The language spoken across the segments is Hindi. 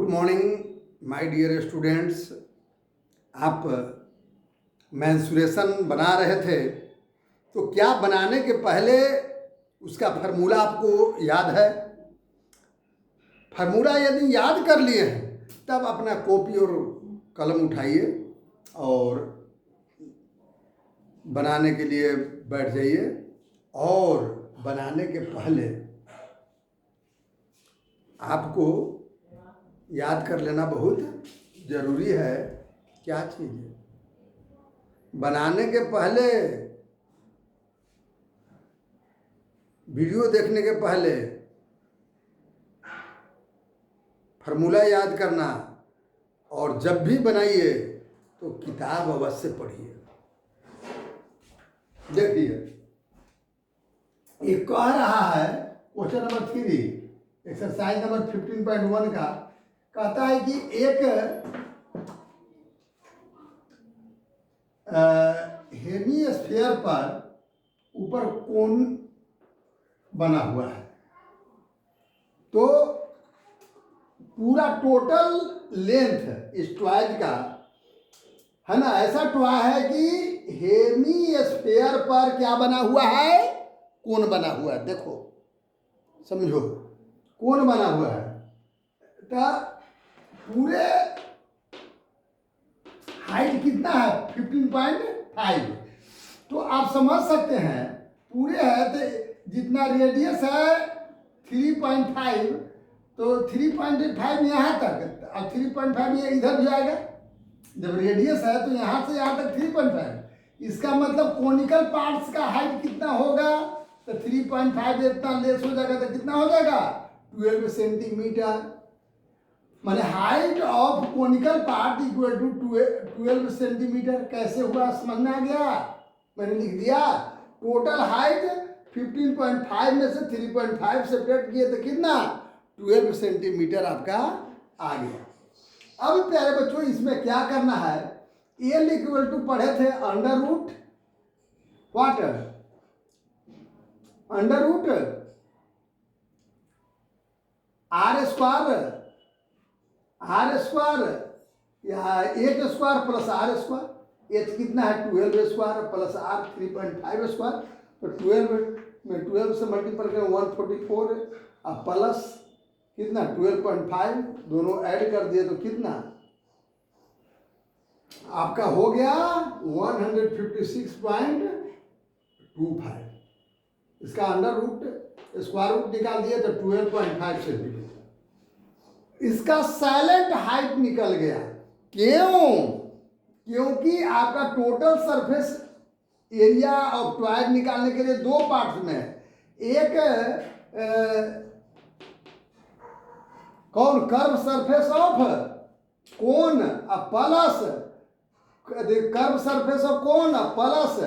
Good morning my dear students. आप मेंसुरेशन बना रहे थे तो क्या बनाने के पहले उसका फार्मूला आपको याद है? फार्मूला यदि याद कर लिए हैं तब अपना कॉपी और कलम उठाइए और बनाने के लिए बैठ जाइए। और बनाने के पहले आपको याद कर लेना बहुत ज़रूरी है। क्या चीज़ है? बनाने के पहले, वीडियो देखने के पहले फार्मूला याद करना, और जब भी बनाइए तो किताब अवश्य पढ़िए। देखिए, ये कह रहा है क्वेश्चन नंबर 3 एक्सरसाइज नंबर 15.1 का, कहता है कि एक हेमिस्फीयर पर ऊपर कोन बना हुआ है, तो पूरा टोटल लेंथ इस टॉयज का है ना, ऐसा टॉय है कि हेमिस्फीयर पर क्या बना हुआ है? कोन बना हुआ है। देखो समझो, कोन बना हुआ है तो पूरे हाइट कितना है? 15.5। तो आप समझ सकते हैं पूरे है तो जितना रेडियस है 3.5, तो 3.5 यहाँ तक, अब 3.5 ये इधर भी आएगा। जब रेडियस है तो यहाँ से यहाँ तक 3.5, इसका मतलब कॉनिकल पार्ट्स का हाइट कितना होगा? तो 3.5 इतना लेस हो जाएगा तो कितना हो जाएगा? 12 सेंटीमीटर। माने height of conical part equal to 12 centimetre. कैसे हुआ समझ में आ गया? मैंने लिख दिया टोटल हाइट 15.5 में से 3.5 सेपरेट किए तो कितना? 12 सेंटीमीटर आपका आ गया। अब प्यारे बच्चों, इसमें क्या करना है? एल इक्वल टू पढ़े थे under root what? Under root r square या h square plus r square. H कितना है? 12 स्क्वायर प्लस आर 3.5 स्क्वायर। तो 12 में 12 से मल्टीपल करें 144, अब प्लस कितना? 12.5, दोनों ऐड कर दिए तो कितना आपका हो गया? 156.25। इसका अंडर रूट स्क्वायर रूट निकाल दिए तो 12.5 सेंटीमीटर। इसका साइलेंट हाइट निकल गया। क्यों? क्योंकि आपका total surface area of toys निकालने के लिए दो पार्ट्स में है। एक कौन? Curve surface of cone plus curve surface of cone plus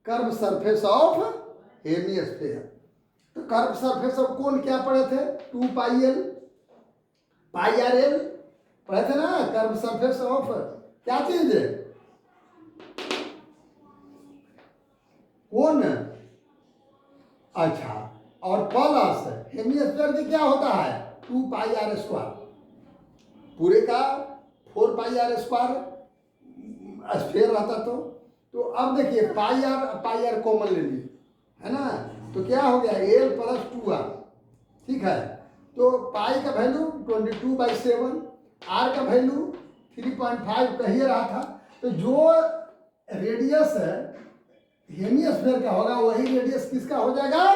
curve surface of hemisphere. तो कर्व सरफेस ऑफ कोन क्या पढ़े थे? 2 पाई एल पाई आर एल पढ़े थे ना। कर्व सरफेस ऑफ क्या चीज है? कोन। अच्छा, और प्लस हेमिस्फीयर के क्या होता है? 2 पाई आर स्क्वायर। पूरे का 4 पाई आर स्क्वायर स्फीयर रहता। तो अब देखिए पाई आर कॉमन ले लीजिए, है ना। तो क्या हो गया? L plus 2 R. ठीक है, तो पाई का वैल्यू 22/7, आर का वैल्यू 3.5 कहिए रहा था। तो जो रेडियस हेमिस्फीयर का होगा वही रेडियस किसका हो जाएगा?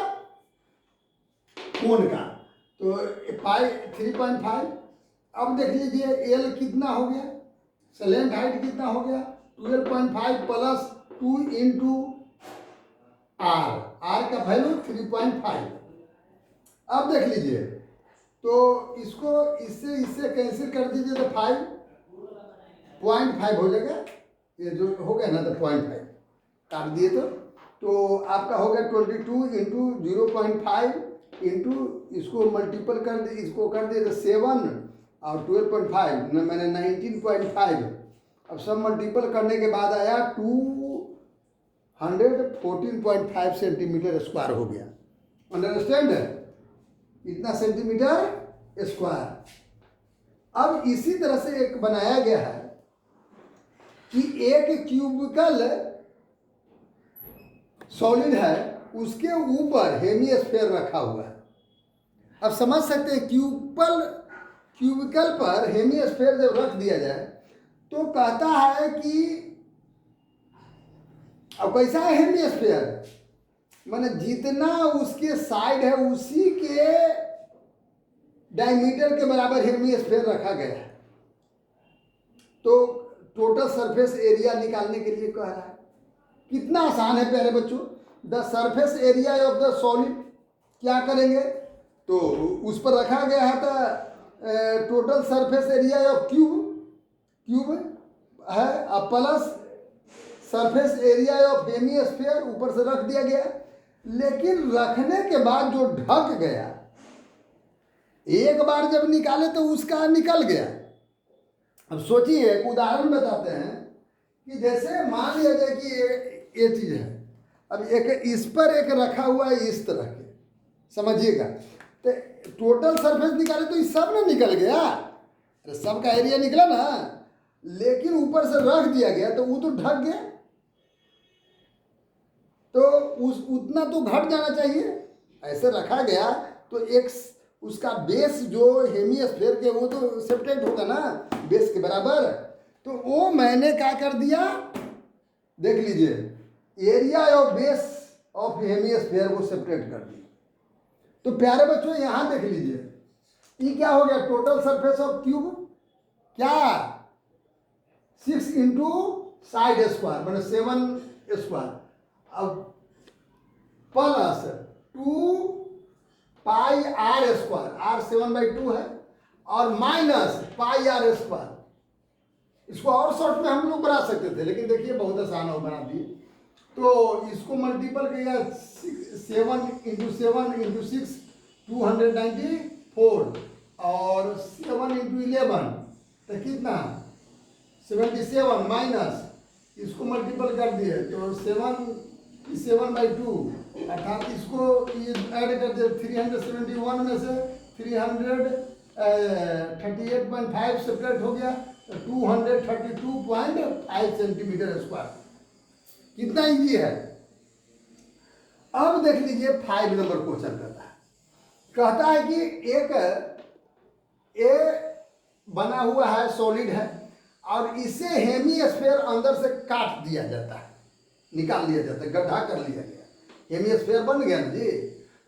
कोन का। तो पाई 3.5। अब देख लीजिए एल कितना हो गया? सलेंट हाइट कितना हो गया? 12.5 प्लस 2 इंटू आर का वैल्यू 3.5। अब देख लीजिए, तो इसको इससे कैंसिल कर दीजिए तो 5.5 हो जाएगा। ये जो हो गया ना, तो 0.5 काट दिए तो आपका हो गया 22 इंटू 0.5 इंटू इसको मल्टीपल कर दिए, इसको कर दिए तो 7 और 12.5 मैंने 19.5। अब सब मल्टीपल करने के बाद आया 214.5 सेंटीमीटर स्क्वायर हो गया। अंडरस्टैंड? इतना सेंटीमीटर स्क्वायर। अब इसी तरह से एक बनाया गया है कि एक क्यूबिकल सॉलिड है, उसके ऊपर हेमिस्फीयर रखा हुआ है। अब समझ सकते हैं क्यूबिकल पर हेमिस्फीयर जब रख दिया जाए तो कहता है कि अब कैसा है हेमिस्फीयर, माने जितना उसके साइड है उसी के डायमीटर के बराबर हेमिस्फीयर रखा गया है। तो टोटल सरफेस एरिया निकालने के लिए कह रहा है। कितना आसान है प्यारे बच्चों। The surface area of the solid क्या करेंगे, तो उस पर रखा गया है तो total surface area of cube है, अब plus surface area of hemisphere ऊपर से रख दिया गया। लेकिन रखने के बाद जो ढक गया, एक बार जब निकाले तो उसका निकल गया। अब सोचिए, एक उदाहरण बताते हैं कि जैसे मान लिया जाए कि ये चीज़ है, अब एक इस पर एक रखा हुआ है इस तरह के, समझिएगा, तो टोटल सरफेस निकाले तो इस सब ना निकल गया, अरे सब का एरिया निकला ना, लेकिन ऊपर से रख दिया गया तो वो तो ढक गया, तो उतना तो घट जाना चाहिए। ऐसे रखा गया तो एक उसका बेस जो हेमिस्फीयर के वो तो सेपरेट होगा ना बेस के बराबर, तो वो मैंने क्या कर दिया, देख लीजिए, area of base of hemisphere वो सेपरेट कर दिया। तो प्यारे बच्चों यहाँ देख लीजिए, ये क्या हो गया, टोटल सरफेस ऑफ क्यूब क्या 6 इंटू साइड स्क्वायर मैंने 7 स्क्वायर, अब plus 2 pi R square, R 7/2 है, और माइनस पाई आर स्क्वायर। इसको और शॉर्ट में हम लोग बना सकते थे, लेकिन देखिए बहुत आसान हो बना दिए। तो इसको मल्टीपल किया 7 इंटू 7 इंटू 6 294, और 7 इंटू 11 तो कितना 77, माइनस इसको मल्टीपल कर दिए तो 7/2, अर्थात इसको ये ऐड कर दिया 371 में से 338.5 सेपरेट हो गया, 232.5 सेंटीमीटर स्क्वायर। कितना इजी है। अब देख लीजिए 5 नंबर क्वेश्चन कहता है कि एक ए बना हुआ है, सॉलिड है, और इसे हेमिस्फीयर अंदर से काट दिया जाता है, निकाल लिया जाता है, गड्ढा कर लिया गया, हेमिस्फीयर बन गया ना जी।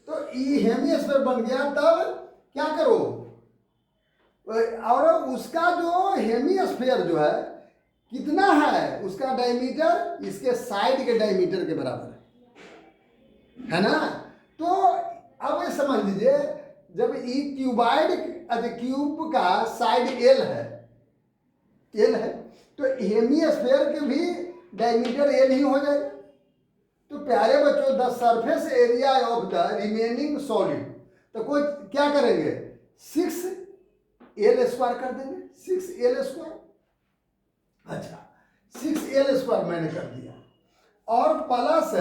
तो ये हेमिस्फीयर बन गया, तब क्या करो, और उसका जो हेमिस्फीयर जो है कितना है, उसका डायमीटर इसके साइड के डायमीटर के बराबर है ना। तो अब ये समझ लीजिए, जब ये क्यूब का साइड एल है तो हेमिस्फीयर के भी डायमीटर एल ही हो जाएगा। तो प्यारे बच्चों, the surface area of the remaining solid, तो कोई क्या करेंगे 6L² कर देंगे, 6L²। अच्छा, 6L² मैंने कर दिया, और प्लस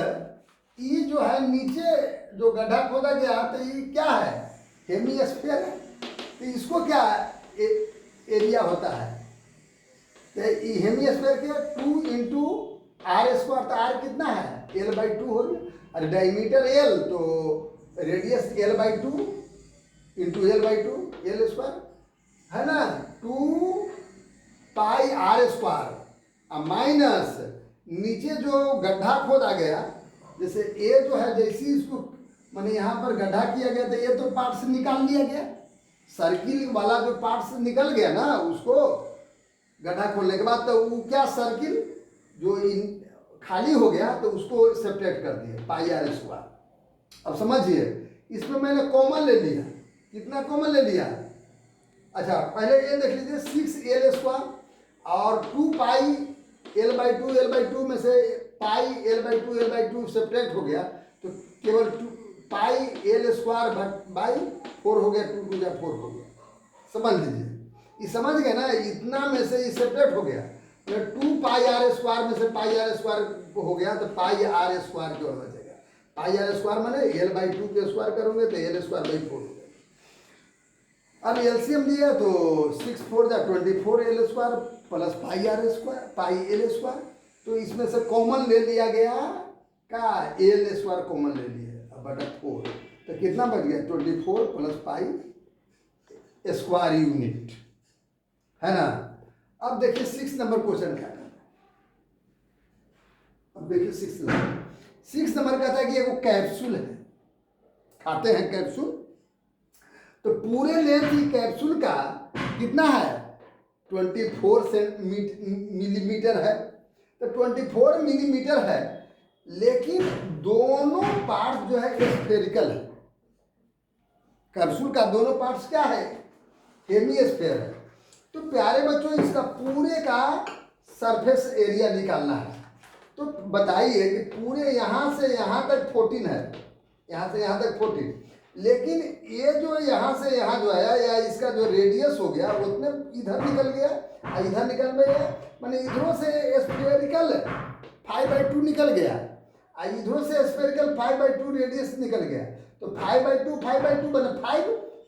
ये जो है नीचे जो गड्ढा खोदा गया, तो ये क्या है, हेमिस्फीयर है, तो इसको क्या एरिया होता है, तो ये हेमिस्फीयर के 2 इंटू R², तो R कितना है, L/2 हो गया, और डायमीटर L, तो radius L/2 into L/2 L² है ना, 2 पाई R², माइनस नीचे जो गड्ढा खोदा गया, जैसे ए जो है, जैसी इसको मैंने यहाँ पर गड्ढा किया गया, तो ये तो पार्ट से निकाल लिया गया, सर्किल वाला जो पार्ट से निकल गया ना, उसको गड्ढा खोलने के बाद तो वो क्या, सर्किल जो खाली हो गया तो उसको सेपरेट कर दिया, पाई R²। अब समझिए, इसमें मैंने कॉमन ले लिया, कितना कॉमन ले लिया, अच्छा पहले ये देख लीजिए 6L² और 2 पाई L/2 में से पाई L/2 सेपरेट हो गया, तो केवल 2 पाई L²/4 हो गया, 2 2 4 हो गया। समझ लीजिए, ये समझ गए ना, इतना में से ये सेपरेट हो गया, तो 2 पाई R² में से पाई R² हो गया, तो पाई R² की ओर बचेगा। पाई R² मैंने L/2 के स्क्वायर करोगे तो L²/4 हो गया। अब एलसीएम लिया तो 6×4 = 24 L² प्लस पाई L²। तो इसमें से कॉमन ले लिया गया का L² कॉमन ले लिया अब बटा 4, तो कितना बच गया 24 प्लस पाई² यूनिट, है ना। अब देखिए 6 नंबर क्वेश्चन क्या करता है। अब देखिए 6 नंबर कहता है कि एगो कैप्सूल है, खाते हैं कैप्सूल, तो पूरे लेंथ की कैप्सूल का कितना है 24 मिलीमीटर है। तो 24 मिलीमीटर है, लेकिन दोनों पार्ट्स जो है स्फेरिकल है। कैप्सूल का दोनों पार्ट्स क्या है, हेमीस्फेयर है। तो प्यारे बच्चों इसका पूरे का सरफेस एरिया निकालना है। तो बताइए कि पूरे यहाँ से यहाँ तक 14 है, यहाँ से यहाँ तक 14, लेकिन ये जो यहाँ से यहाँ जो है या इसका जो रेडियस हो गया उतने इधर निकल गया और इधर निकल गया, माने इधरों से स्फेरिकल 5/2 निकल गया और इधरों से स्फेरिकल 5/2 रेडियस निकल गया। तो 5/2 बने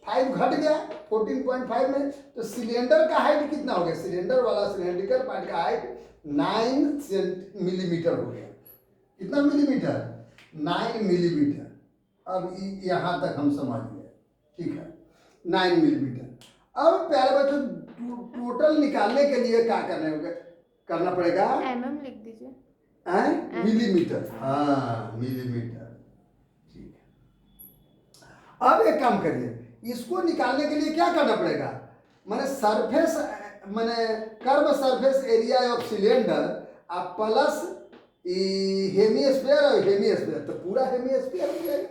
5 घट गया 14.5 में। तो सिलेंडर का हाइट कितना हो गया, सिलेंडर वाला सिलेंड्रिकल पार्ट का हाइट 9 मिलीमीटर हो गया। कितना मिलीमीटर, 9 मिलीमीटर। अब यहाँ तक हम समझ गए, ठीक है 9 मिलीमीटर। अब प्यारे बच्चों टोटल निकालने के लिए क्या करना पड़ेगा, mm लिख दीजिए, मिलीमीटर, हाँ मिलीमीटर, ठीक है। अब एक काम करिए, इसको निकालने के लिए क्या करना पड़ेगा, माने सरफेस माने curve surface area of cylinder आप प्लस हेमीस्फीयर और हेमीस्फीयर, तो पूरा हेमीस्फीयर हो जाएगा।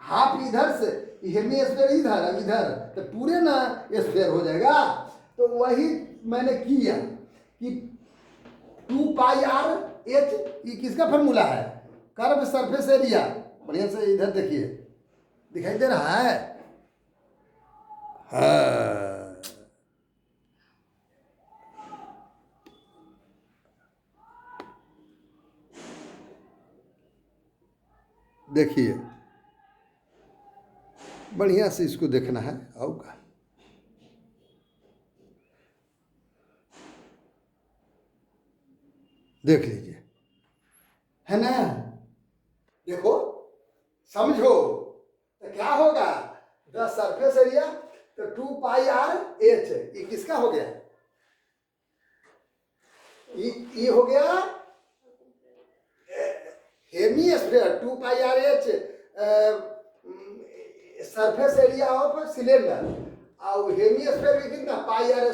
हाफ इधर से हेमीस्फीयर इधर इधर, तो पूरे ना स्फीयर हो जाएगा। तो वही मैंने किया कि 2πr/h, ये किसका फॉर्मूला है, कर्व सरफेस एरिया। बढ़िया से इधर देखिए, दिखाई दे रहा है, हाँ देखिए बढ़िया से इसको देखना है। आओगा देख लीजिए, है ना, देखो समझो तो क्या होगा, द सरफेस एरिया तो 2πr/h, ये किसका हो गया, ये हो गया hemisphere 2πr/h surface area of cylinder, और हेमीस्फीयर में कितना πr²,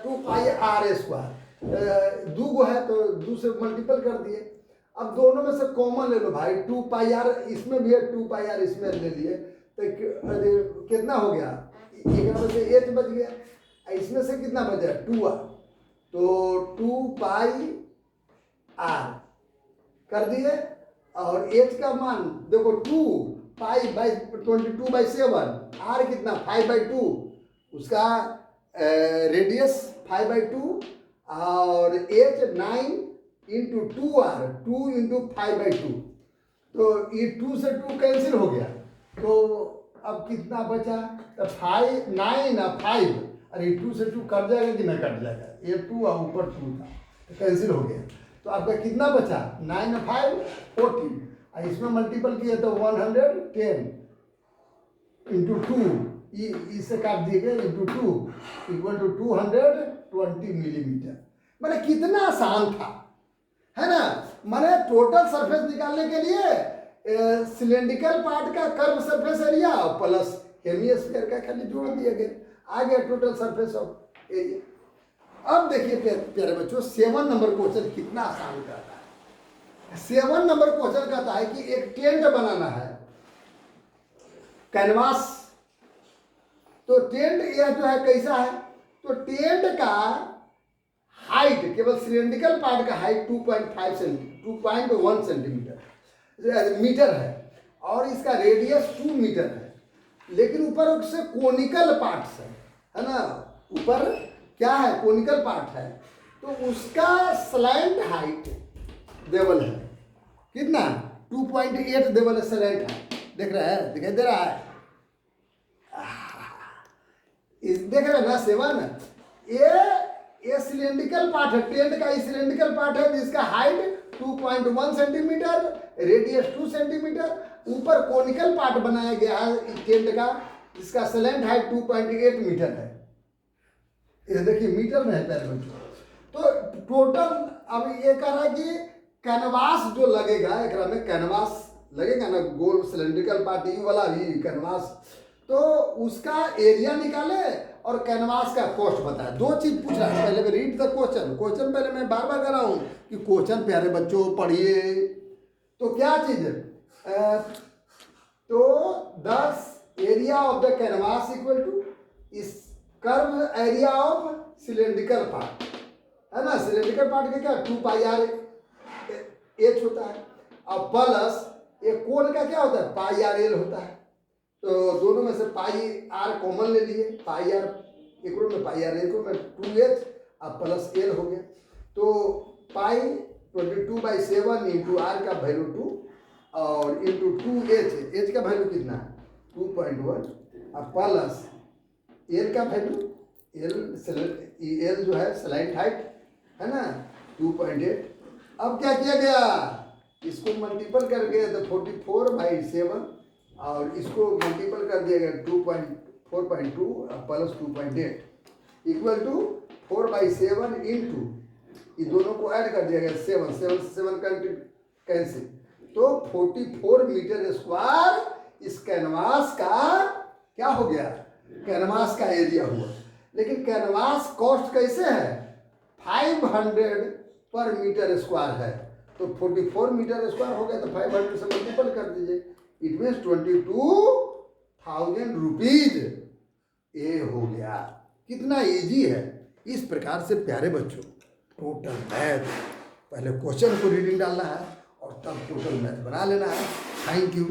2πr², दो गो है तो 2 से मल्टीपल कर दिए। अब दोनों में से कॉमन ले लो भाई, 2πr इसमें भी है 2πr इसमें ले लिए, तो कितना हो गया, एक में से h बच गया, इसमें से कितना बचा 2r, तो 2πr कर दिए। और h का मान देखो 2π/22/7, r कितना 5/2, उसका रेडियस 5/2 और h 9 × 2r, 2 × 5/2, तो ये 2 से 2 कैंसिल हो गया। तो अब कितना बचा, तो 9 और 5, अरे 2 से 2 कट जाएगा कि नहीं कट जाएगा, ये 2 और ऊपर 2 था तो कैंसिल हो गया। तो आपका कितना बचा 9 और 5 14, और इसमें मल्टीपल किया तो 110 × 2, इससे काट दिए गए × 2 = 220 मिलीमीटर। मैंने कितना आसान था, है ना। मैंने टोटल सरफेस निकालने के लिए सिलेंड्रिकल पार्ट का curve surface area plus hemisphere का खाली जोड़ दिया गया, आ गया टोटल सरफेस ऑफ एरिया। अब देखिए प्यारे बच्चों 7 नंबर क्वेश्चन कितना आसान करता है। 7 नंबर क्वेश्चन कहता है कि एक टेंट बनाना है, कैनवास। तो टेंट यह जो है कैसा है, तो टेंट का हाइट केवल सिलेंड्रिकल पार्ट का हाइट 2.1 सेंटीमीटर मीटर है, और इसका रेडियस 2 मीटर है, लेकिन ऊपर से कोनिकल पार्ट्स है ना, ऊपर क्या है कोनिकल पार्ट है, तो उसका स्लैंट हाइट देवल है कितना 2.8 देवल है स्लैंट हाइट, देख रहा है, दिखाई दे रहा है। देख रहे हैं ना 7, ये सिलेंड्रिकल पार्ट है, टेंट का सिलेंड्रिकल पार्ट है जिसका हाइट 2.1 सेंटीमीटर, रेडियस 2 सेंटीमीटर। ऊपर कोनिकल पार्ट बनाया गया है इस टेंट का, जिसका स्लैंट हाइट 2.8 मीटर है। ये देखिए मीटर में है प्यारे बच्चों। तो टोटल अब ये कह रहा है कि कैनवास जो लगेगा, एक में कैनवास लगेगा ना, गोल सिलेंड्रिकल पार्ट यू वाला भी कैनवास, तो उसका एरिया निकाले और कैनवास का कॉस्ट बताए। दो चीज पूछ रहा है, पहले मैं रीड द क्वेश्चन पहले मैं बार बार कर रहा हूँ कि क्वेश्चन प्यारे बच्चों पढ़िए। तो क्या चीज है, तो 10 area of the canvas equal to इस curve area of cylindrical part है ना। सिलेंड्रिकल पार्ट का क्या 2 पाई आर एच होता है, अब प्लस ये कोण का क्या होता है पाई आर एल होता है। तो दोनों में से पाई आर कॉमन ले लिए, पाई आर एक में पाई आर एक में 2h अब प्लस एल हो गया। तो पाई 22/7 इंटू आर का वैल्यू 2 और इंटू 2h, एच का वैल्यू कितना है 2.1 अब प्लस एल का वैल्यू एल जो है स्लाइड हाइट है ना 2.8। अब क्या किया गया, इसको मल्टीपल करके तो 44/7 और इसको मल्टीपल कर दिया गया 4.2 प्लस 2.8 इक्वल टू 4/7 इंटू ये दोनों को ऐड कर दिया गया 7 कैंसिल, तो 44 मीटर स्क्वायर इस कैनवास का क्या हो गया, कैनवास का एरिया हुआ। लेकिन कैनवास कॉस्ट कैसे है 500 पर मीटर स्क्वायर है, तो 44 मीटर स्क्वायर हो गया तो 500 से मल्टीपल कर दीजिए, इट मीन्स 22,000 रुपीज। ये हो गया। कितना इजी है। इस प्रकार से प्यारे बच्चों टोटल मैथ पहले क्वेश्चन को रीडिंग डालना है और तब टोटल मैथ बना लेना है। Thank you.